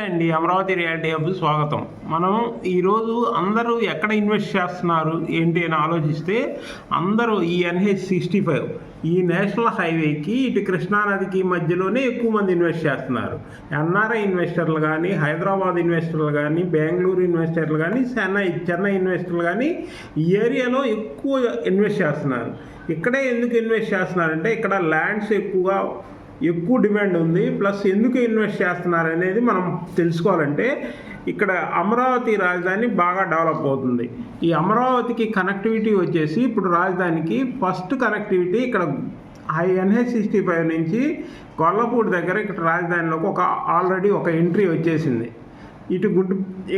అండి అమరావతి రియాలిటీ హబ్కు స్వాగతం. మనం ఈరోజు అందరూ ఎక్కడ ఇన్వెస్ట్ చేస్తున్నారు ఏంటి అని ఆలోచిస్తే అందరూ ఈ NH-65 ఈ నేషనల్ హైవేకి ఇటు కృష్ణానదికి మధ్యలోనే ఎక్కువ మంది ఇన్వెస్ట్ చేస్తున్నారు. NRI ఇన్వెస్టర్లు కానీ, హైదరాబాద్ ఇన్వెస్టర్లు కానీ, బెంగళూరు ఇన్వెస్టర్లు కానీ, చెన్నై ఇన్వెస్టర్లు కానీ ఈ ఏరియాలో ఎక్కువ ఇన్వెస్ట్ చేస్తున్నారు. ఇక్కడే ఎందుకు ఇన్వెస్ట్ చేస్తున్నారంటే ఇక్కడ ల్యాండ్స్ ఎక్కువ డిమాండ్ ఉంది. ప్లస్ ఎందుకు ఇన్వెస్ట్ చేస్తున్నారు అనేది మనం తెలుసుకోవాలంటే ఇక్కడ అమరావతి రాజధాని బాగా డెవలప్ అవుతుంది. ఈ అమరావతికి కనెక్టివిటీ వచ్చేసి ఇప్పుడు రాజధానికి ఫస్ట్ కనెక్టివిటీ ఇక్కడ NH-65 నుంచి గొల్లపూడి దగ్గర ఇక్కడ రాజధానిలోకి ఆల్రెడీ ఒక ఎంట్రీ వచ్చేసింది.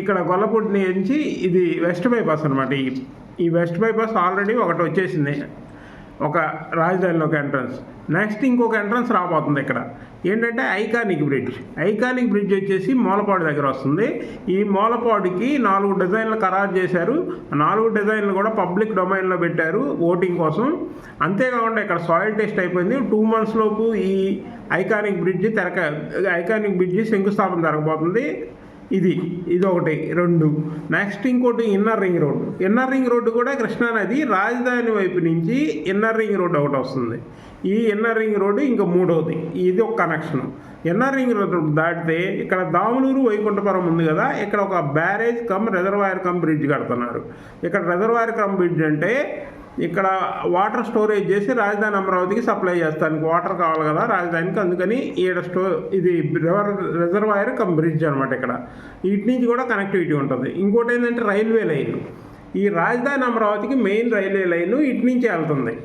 ఇక్కడ గొల్లపూడి నుంచి ఇది వెస్ట్ బైపాస్ అనమాట. ఈ వెస్ట్ బైపాస్ ఆల్రెడీ ఒకటి వచ్చేసింది, ఒక రాజధానిలోకి ఎంట్రన్స్. నెక్స్ట్ ఇంకొక ఎంట్రన్స్ రాబోతుంది. ఇక్కడ ఏంటంటే ఐకానిక్ బ్రిడ్జ్ వచ్చేసి మూలపాడు దగ్గర వస్తుంది. ఈ మూలపాడుకి 4 డిజైన్లు ఖరారు చేశారు. 4 డిజైన్లు కూడా పబ్లిక్ డొమైన్లో పెట్టారు ఓటింగ్ కోసం. అంతేకాకుండా ఇక్కడ సాయిల్ టెస్ట్ అయిపోయింది. 2 months లోపు ఈ ఐకానిక్ బ్రిడ్జి శంకుస్థాపన జరగబోతుంది. ఇది ఒకటి. 2 నెక్స్ట్ ఇంకోటి ఇన్నర్ రింగ్ రోడ్డు కూడా కృష్ణానది రాజధాని వైపు నుంచి ఇన్నర్ రింగ్ రోడ్డు ఒకటి వస్తుంది. ఈ ఇన్నర్ రింగ్ రోడ్డు ఇంకా 3వది. ఇది ఒక కనెక్షన్. ఇన్నర్ రింగ్ రోడ్డు దాటితే ఇక్కడ దాములూరు వైకుంఠపురం ఉంది కదా, ఇక్కడ ఒక బ్యారేజ్ రిజర్వాయర్ బ్రిడ్జ్ కడుతున్నారు. ఇక్కడ రిజర్వాయర్ బ్రిడ్జ్ అంటే ఇక్కడ వాటర్ స్టోరేజ్ చేసి రాజధాని అమరావతికి సప్లై చేస్తానికి వాటర్ కావాలి కదా రాజధానికి, అందుకని ఇది రిజర్వాయర్ బ్రిడ్జ్ అనమాట. ఇక్కడ వీటి నుంచి కూడా కనెక్టివిటీ ఉంటుంది. ఇంకోటి ఏంటంటే రైల్వే లైన్. ఈ రాజధాని అమరావతికి మెయిన్ రైల్వే లైన్ ఇటు నుంచి వెళ్తుంది.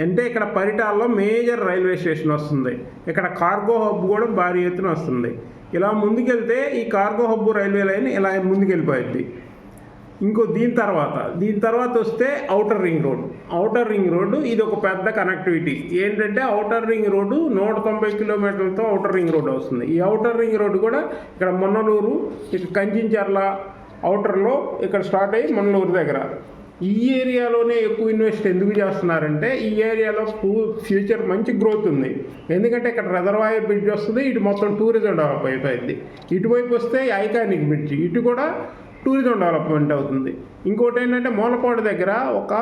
అంటే ఇక్కడ పరిటాల్లో మేజర్ రైల్వే స్టేషన్ వస్తుంది. ఇక్కడ కార్గో హబ్ కూడా భారీ ఎత్తున వస్తుంది. ఇలా ముందుకెళ్తే ఈ కార్గో హబ్ రైల్వే లైన్ ఇలా ముందుకెళ్ళిపోయింది. దీని తర్వాత వస్తే ఔటర్ రింగ్ రోడ్డు ఇది ఒక పెద్ద కనెక్టివిటీ. ఏంటంటే ఔటర్ రింగ్ రోడ్డు 190 కిలోమీటర్లతో ఔటర్ రింగ్ రోడ్డు వస్తుంది. ఈ ఔటర్ రింగ్ రోడ్డు కూడా ఇక్కడ మొన్నలూరు, ఇక్కడ కంచించర్ల ఔటర్లో ఇక్కడ స్టార్ట్ అయ్యి మొన్నలూరు దగ్గర ఈ ఏరియాలోనే ఎక్కువ ఇన్వెస్ట్ ఎందుకు చేస్తున్నారంటే ఈ ఏరియాలో ఫ్యూచర్ మంచి గ్రోత్ ఉంది. ఎందుకంటే ఇక్కడ రిజర్వాయర్ బ్రిడ్జ్ వస్తుంది, ఇటు మొత్తం టూరిజం డెవలప్ అయిపోయింది. ఇటువైపు వస్తే ఐకానిక్ బ్రిడ్జ్, ఇటు కూడా టూరిజం డెవలప్మెంట్ అవుతుంది. ఇంకోటి ఏంటంటే మూలపాడు దగ్గర ఒక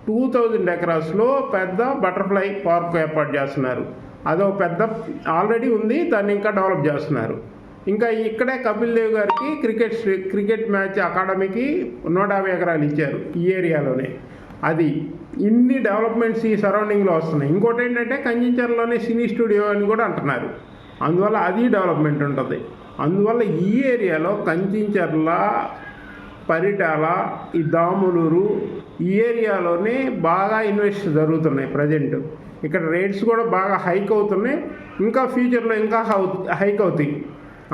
2000 acresలో పెద్ద బటర్ఫ్లై పార్క్ ఏర్పాటు చేస్తున్నారు. అదొక పెద్ద ఆల్రెడీ ఉంది, దాన్ని ఇంకా డెవలప్ చేస్తున్నారు. ఇంకా ఇక్కడే కపిల్ దేవ్ గారికి క్రికెట్ మ్యాచ్ అకాడమీకి 150 ఎకరాలు ఇచ్చారు ఈ ఏరియాలోనే. అది ఇన్ని డెవలప్మెంట్స్ ఈ సరౌండింగ్లో వస్తున్నాయి. ఇంకోటి ఏంటంటే కంచించర్లోనే సినీ స్టూడియో అని కూడా అంటున్నారు. అందువల్ల అది డెవలప్మెంట్ ఉంటుంది. అందువల్ల ఈ ఏరియాలో కంచించర్ల, పరిటాల, ఈ దాములూరు ఈ ఏరియాలోనే బాగా ఇన్వెస్ట్ జరుగుతున్నాయి ప్రజెంట్. ఇక్కడ రేట్స్ కూడా బాగా హైక్ అవుతున్నాయి, ఇంకా ఫ్యూచర్లో ఇంకా హైక్ అవుతాయి.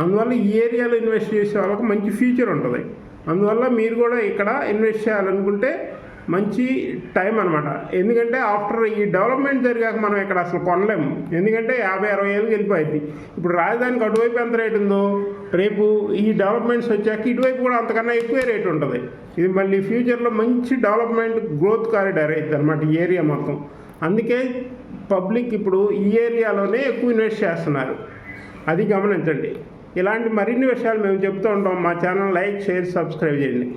అందువల్ల ఈ ఏరియాలో ఇన్వెస్ట్ చేసే వాళ్ళకి మంచి ఫ్యూచర్ ఉంటుంది. అందువల్ల మీరు కూడా ఇక్కడ ఇన్వెస్ట్ చేయాలనుకుంటే మంచి టైం అనమాట. ఎందుకంటే ఆఫ్టర్ ఈ డెవలప్మెంట్ జరిగాక మనం ఇక్కడ అసలు కొనలేము. ఎందుకంటే 50-60 ఏళ్ళకి వెళ్ళిపోయింది. ఇప్పుడు రాజధానికి అటువైపు ఎంత రేటు ఉందో రేపు ఈ డెవలప్మెంట్స్ వచ్చాక ఇటువైపు కూడా అంతకన్నా ఎక్కువే రేటు ఉంటుంది. ఇది మళ్ళీ ఫ్యూచర్లో మంచి డెవలప్మెంట్ గ్రోత్ కారిడార్ అవుతుంది అనమాట ఈ ఏరియా మొత్తం. అందుకే పబ్లిక్ ఇప్పుడు ఈ ఏరియాలోనే ఎక్కువ ఇన్వెస్ట్ చేస్తున్నారు. అది గమనించండి. ఇలాంటి మరిన్ని విషయాలు మేము చెప్తూ ఉంటాం. మా ఛానల్ లైక్, షేర్, సబ్స్క్రైబ్ చేయండి.